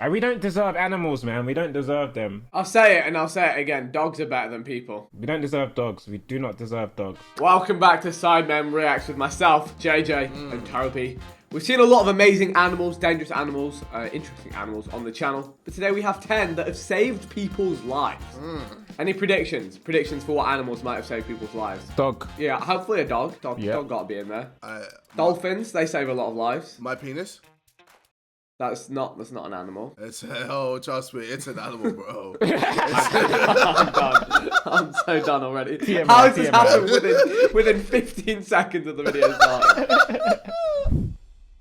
And we don't deserve animals, man. We don't deserve them. I'll say it and I'll say it again. Dogs are better than people. We don't deserve dogs. We do not deserve dogs. Welcome back to Sidemen Reacts with myself, JJ, and Toby. We've seen a lot of amazing animals, dangerous animals, interesting animals on the channel. But today we have 10 that have saved people's lives. Any predictions? Predictions for what animals might have saved people's lives? Dog. Yeah, hopefully a dog. Dog got to be in there. Dolphins, they save a lot of lives. My penis? That's not an animal. It's trust me, it's an animal, bro. I'm done. I'm so done already. TMI, How has this TMI. happened within 15 seconds of the video starting?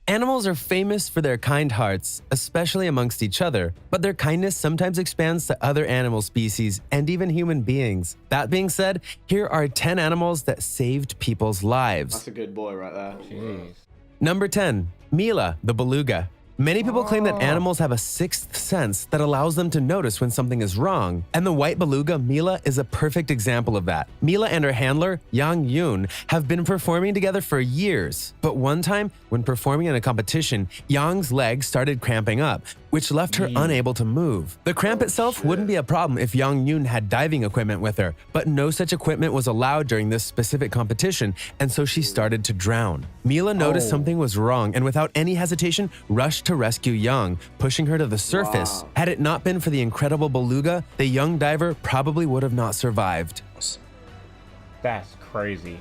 Animals are famous for their kind hearts, especially amongst each other, but their kindness sometimes expands to other animal species and even human beings. That being said, here are 10 animals that saved people's lives. That's a good boy right there. Jeez. Number 10, Mila the Beluga. Many people claim that animals have a sixth sense that allows them to notice when something is wrong, and the white beluga Mila is a perfect example of that. Mila and her handler, Yang Yun, have been performing together for years, but one time, when performing in a competition, Yang's legs started cramping up, which left her unable to move. The cramp itself wouldn't be a problem if Yang Yun had diving equipment with her, but no such equipment was allowed during this specific competition, and so she started to drown. Mila noticed something was wrong and without any hesitation rushed to rescue Yang, pushing her to the surface. Wow. Had it not been for the incredible beluga, the young diver probably would have not survived. That's crazy.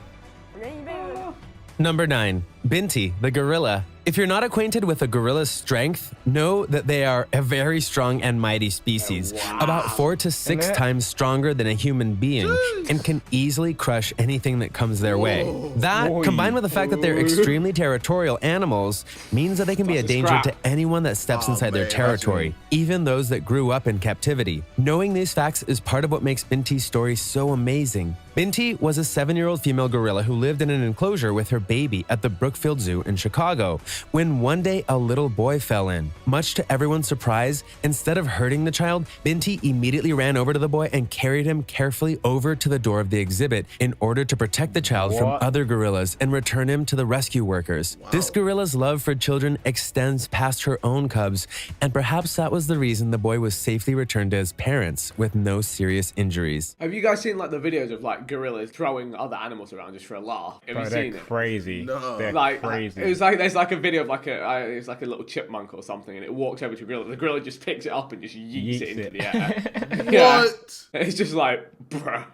Number 9. Binti the Gorilla. If you're not acquainted with a gorilla's strength, know that they are a very strong and mighty species, about 4 to 6 times stronger than a human being, and can easily crush anything that comes their way. That, combined with the fact that they're extremely territorial animals, means that they can be a danger to anyone that steps inside their territory, even those that grew up in captivity. Knowing these facts is part of what makes Binti's story so amazing. Binti was a 7-year-old female gorilla who lived in an enclosure with her baby at the Brookfield Zoo in Chicago, when one day a little boy fell in. Much to everyone's surprise, instead of hurting the child, Binti immediately ran over to the boy and carried him carefully over to the door of the exhibit in order to protect the child from other gorillas and return him to the rescue workers. This gorilla's love for children extends past her own cubs, and perhaps that was the reason the boy was safely returned to his parents with no serious injuries. Have you guys seen like the videos of like gorillas throwing other animals around just for a laugh? Have you Bro, seen they're it? crazy. No. They're Like crazy. it was like there's like a video of like it's like a little chipmunk or something, and it walks over to a gorilla. The gorilla just picks it up and just yeets it into the air. Yeah. What? It's just like, bruh.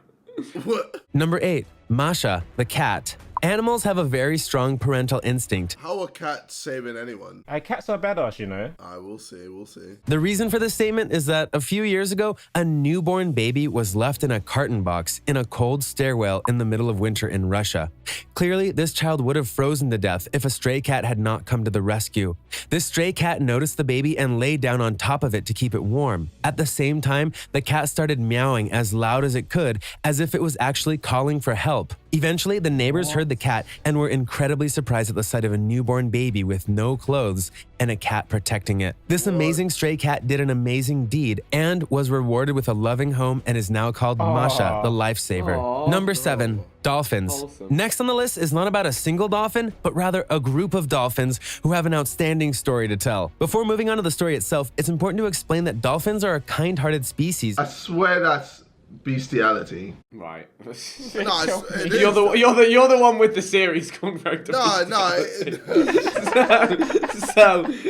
What? Number 8. Masha the Cat. Animals have a very strong parental instinct. How are cats saving anyone? Cats are badass, you know. I will see, we'll see. The reason for this statement is that a few years ago, a newborn baby was left in a carton box in a cold stairwell in the middle of winter in Russia. Clearly, this child would have frozen to death if a stray cat had not come to the rescue. This stray cat noticed the baby and lay down on top of it to keep it warm. At the same time, the cat started meowing as loud as it could, as if it was actually calling for help. Eventually, the neighbors heard the cat and were incredibly surprised at the sight of a newborn baby with no clothes and a cat protecting it. This amazing stray cat did an amazing deed and was rewarded with a loving home and is now called Masha, the lifesaver. Number 7. Dolphins. Awesome. Next on the list is not about a single dolphin, but rather a group of dolphins who have an outstanding story to tell. Before moving on to the story itself, it's important to explain that dolphins are a kind-hearted species. I swear that's bestiality. Right. No, it is. You're the one with the series going back to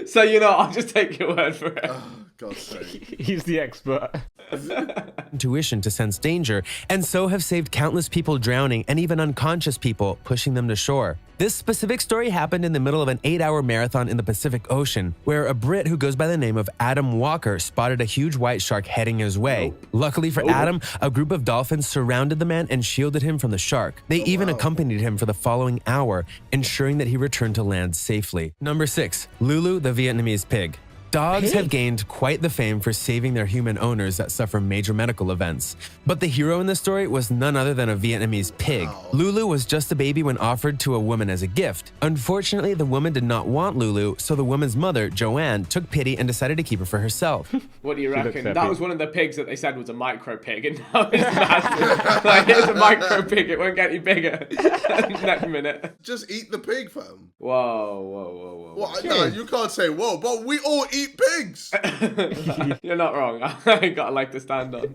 so you know, I'll just take your word for it. God's sake. He's the expert. Intuition to sense danger, and so have saved countless people drowning and even unconscious people, pushing them to shore. This specific story happened in the middle of an 8-hour marathon in the Pacific Ocean, where a Brit who goes by the name of Adam Walker spotted a huge white shark heading his way. Luckily for Adam, a group of dolphins surrounded the man and shielded him from the shark. They even accompanied him for the following hour, ensuring that he returned to land safely. Number 6. Lulu the Vietnamese Pig. Dogs have gained quite the fame for saving their human owners that suffer major medical events. But the hero in this story was none other than a Vietnamese pig. Lulu was just a baby when offered to a woman as a gift. Unfortunately, the woman did not want Lulu, so the woman's mother, Joanne, took pity and decided to keep her for herself. What do you looks reckon? epic. That was one of the pigs that they said was a micro pig, and now it's massive. Like, here's a micro pig, it won't get any bigger. Next minute. Just eat the pig, fam. Whoa. What? No, you can't say whoa, but we all eat eat pigs. You're not wrong. I ain't got a leg to stand on.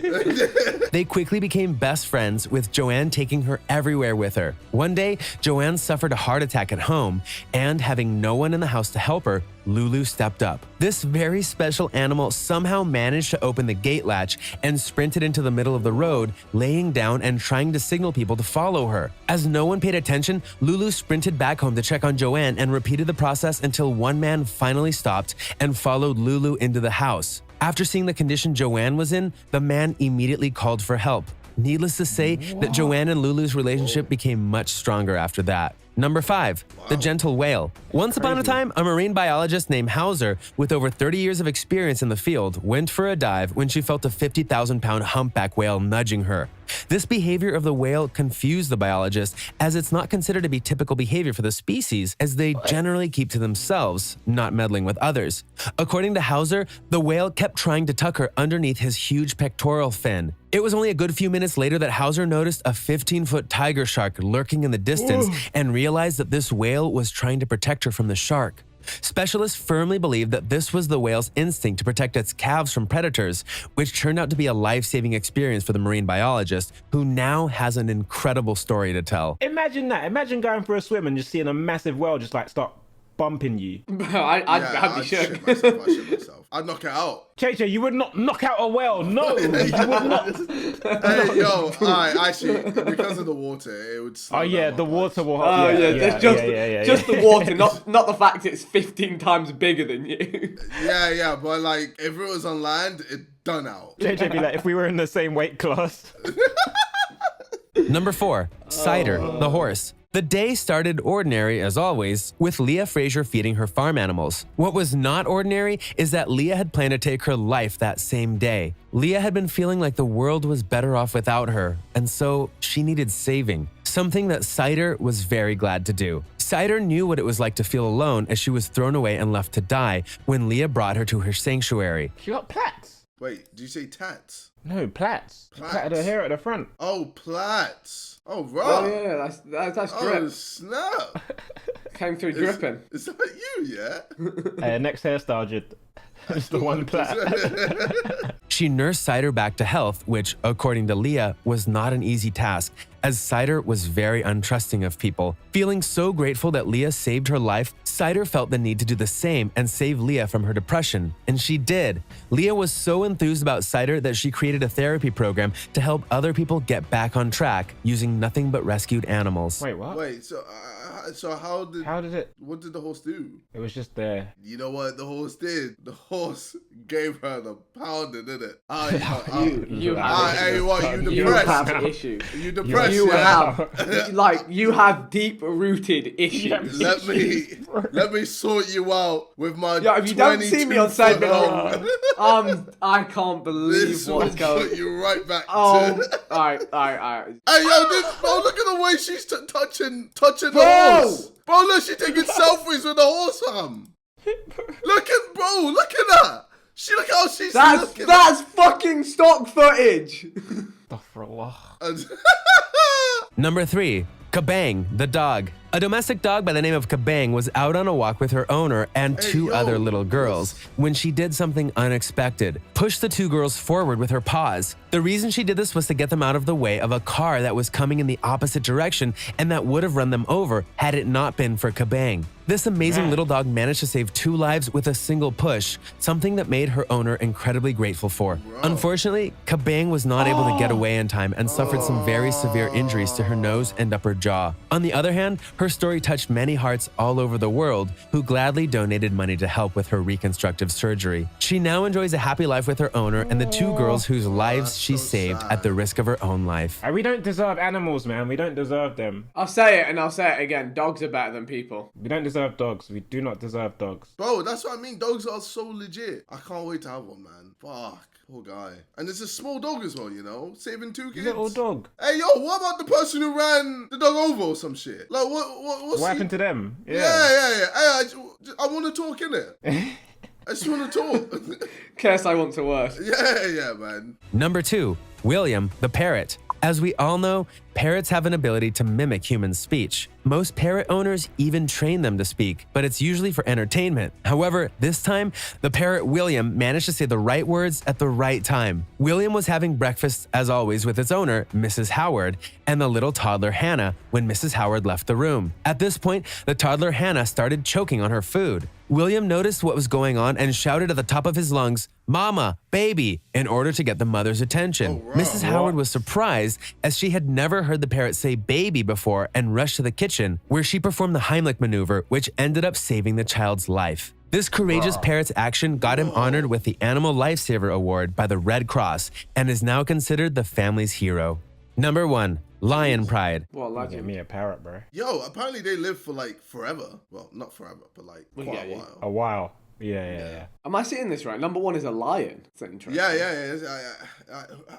They quickly became best friends, with Joanne taking her everywhere with her. One day, Joanne suffered a heart attack at home, and having no one in the house to help her, Lulu stepped up. This very special animal somehow managed to open the gate latch and sprinted into the middle of the road, laying down and trying to signal people to follow her. As no one paid attention, Lulu sprinted back home to check on Joanne and repeated the process until one man finally stopped and followed Lulu into the house. After seeing the condition Joanne was in, the man immediately called for help. Needless to say that Joanne and Lulu's relationship became much stronger after that. Number 5, the gentle whale. Once upon a time, a marine biologist named Hauser, with over 30 years of experience in the field, went for a dive when she felt a 50,000-pound humpback whale nudging her. This behavior of the whale confused the biologist, as it's not considered to be typical behavior for the species, as they generally keep to themselves, not meddling with others. According to Hauser, the whale kept trying to tuck her underneath his huge pectoral fin. It was only a good few minutes later that Hauser noticed a 15-foot tiger shark lurking in the distance and realized that this whale was trying to protect her from the shark. Specialists firmly believe that this was the whale's instinct to protect its calves from predators, which turned out to be a life-saving experience for the marine biologist, who now has an incredible story to tell. Imagine that. Imagine going for a swim and just seeing a massive whale just like start bumping you. I'd be shook. I'd shit myself. I'd knock it out. Cheche, you would not knock out a whale. No, you would not. Hey, yo, actually, because of the water, it would slow Oh yeah, down the my water will. Just the water, not the fact it's 15 times bigger than you. Yeah, but like, if it was on land, it done out. JJ be like, if we were in the same weight class. Number 4, Cider the Horse. The day started ordinary as always, with Leah Fraser feeding her farm animals. What was not ordinary is that Leah had planned to take her life that same day. Leah had been feeling like the world was better off without her, and so she needed saving, something that Cider was very glad to do. Cider knew what it was like to feel alone as she was thrown away and left to die when Leah brought her to her sanctuary. She got plaits. Wait, did you say tats? No, plaits. She plaited her hair at the front. Oh, plaits. Oh, right. Oh yeah, that's drip. Oh, snap. Came through dripping. Is that you, yeah? Next hairstyle, just the one plait. She nursed Cider back to health, which, according to Leah, was not an easy task, as Cider was very untrusting of people. Feeling so grateful that Leah saved her life, Cider felt the need to do the same and save Leah from her depression, and she did. Leah was so enthused about Cider that she created a therapy program to help other people get back on track using nothing but rescued animals. Wait, what? Wait, so how did it? What did the horse do? It was just there. You know what the horse did? The horse gave her the pounding, didn't it? You depressed? have issues. You depressed? You yeah? have you have deep-rooted issues. Let me sort you out with my. Yeah, if you don't see me on side, I can't believe this what's will going. put you right back to. All right. Hey, yo, bro, look at the way she's touching the Bro! horse. Bro, look, she's taking selfies with the horse, fam. Look at that. Look how she's looking. That's fucking stock footage. Astaghfirullah. Number 3, Kabang the dog. A domestic dog by the name of Kabang was out on a walk with her owner and two other little girls when she did something unexpected. Pushed the two girls forward with her paws. The reason she did this was to get them out of the way of a car that was coming in the opposite direction and that would have run them over had it not been for Kabang. This amazing little dog managed to save 2 lives with a single push, something that made her owner incredibly grateful for. Unfortunately, Kabang was not able to get away in time and suffered some very severe injuries to her nose and upper jaw. On the other hand, her story touched many hearts all over the world who gladly donated money to help with her reconstructive surgery. She now enjoys a happy life with her owner and the 2 girls whose lives she saved at the risk of her own life. We don't deserve animals, man. We don't deserve them. I'll say it and I'll say it again. Dogs are better than people. We don't deserve dogs. We do not deserve dogs. Bro, that's what I mean. Dogs are so legit. I can't wait to have one, man. Fuck. Poor guy. And it's a small dog as well, you know? Saving 2 kids. Little dog. Hey, yo, what about the person who ran the dog over or some shit? Like, what's What happened to them? Yeah. Hey, I want to talk, innit? I just want to talk. Curse I want to work. Yeah, man. Number 2, William the Parrot. As we all know, Parrots have an ability to mimic human speech. Most parrot owners even train them to speak, but it's usually for entertainment. However, this time, the parrot William managed to say the right words at the right time. William was having breakfast, as always, with its owner, Mrs. Howard, and the little toddler Hannah when Mrs. Howard left the room. At this point, the toddler Hannah started choking on her food. William noticed what was going on and shouted at the top of his lungs, "Mama, baby," in order to get the mother's attention. Oh, wow. Mrs. Howard was surprised as she had never heard the parrot say baby before and rushed to the kitchen where she performed the Heimlich maneuver, which ended up saving the child's life. This courageous parrot's action got him honored with the Animal Lifesaver Award by the Red Cross and is now considered the family's hero. Number 1. Lion pride. What a Get legend. me a parrot, bro. Yo, apparently they live for like forever. Well, not forever, but like quite yeah, a yeah. while. A while. Yeah. Am I seeing this right? Number 1 is a lion. That's interesting. Yeah.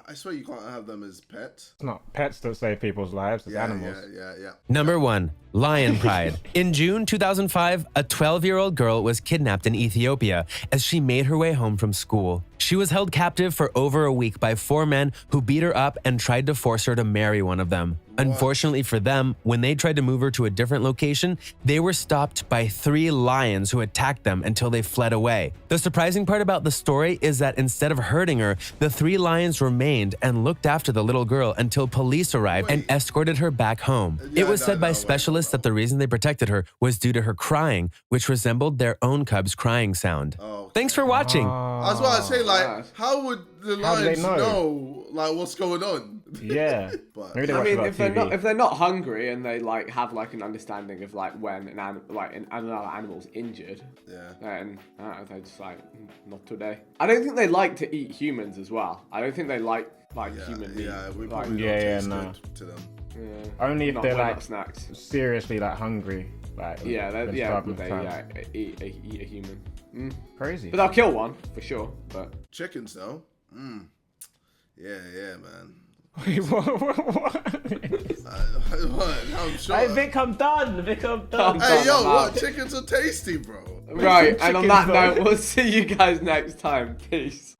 I swear you can't have them as pets. It's not pets that save people's lives, it's animals. Yeah. Number 1. Lion pride. In June 2005, a 12-year-old girl was kidnapped in Ethiopia as she made her way home from school. She was held captive for over a week by 4 men who beat her up and tried to force her to marry one of them. Unfortunately for them, when they tried to move her to a different location, they were stopped by 3 lions who attacked them until they fled away. The surprising part about the story is that instead of hurting her, the 3 lions remained and looked after the little girl until police arrived and escorted her back home. It was said by specialists that the reason they protected her was due to her crying, which resembled their own cub's crying sound. Thanks for watching. I was about to say, like, how would the How do they lions know? know, like, what's going on? Yeah. But Maybe they I watch mean, it on TV. if they're not hungry and they like have like an understanding of like when another animal's injured, then they're just like not today. I don't think they like to eat humans as well. I don't think they like human meat. Yeah, we Like, probably Yeah, don't taste no. good to them. Only if not- they're we're like not snacks. seriously like hungry. Like Yeah, been yeah, starving would they for time. eat a human? Crazy. But they'll kill one for sure. But Chickens, though. Yeah, man. Wait, what? What? I'm sure. Hey, Vic, I'm done. Vic, I'm done. Hey, yo, I'm what? out. Chickens are tasty, bro. right, and on that Chickens, note, we'll see you guys next time. Peace.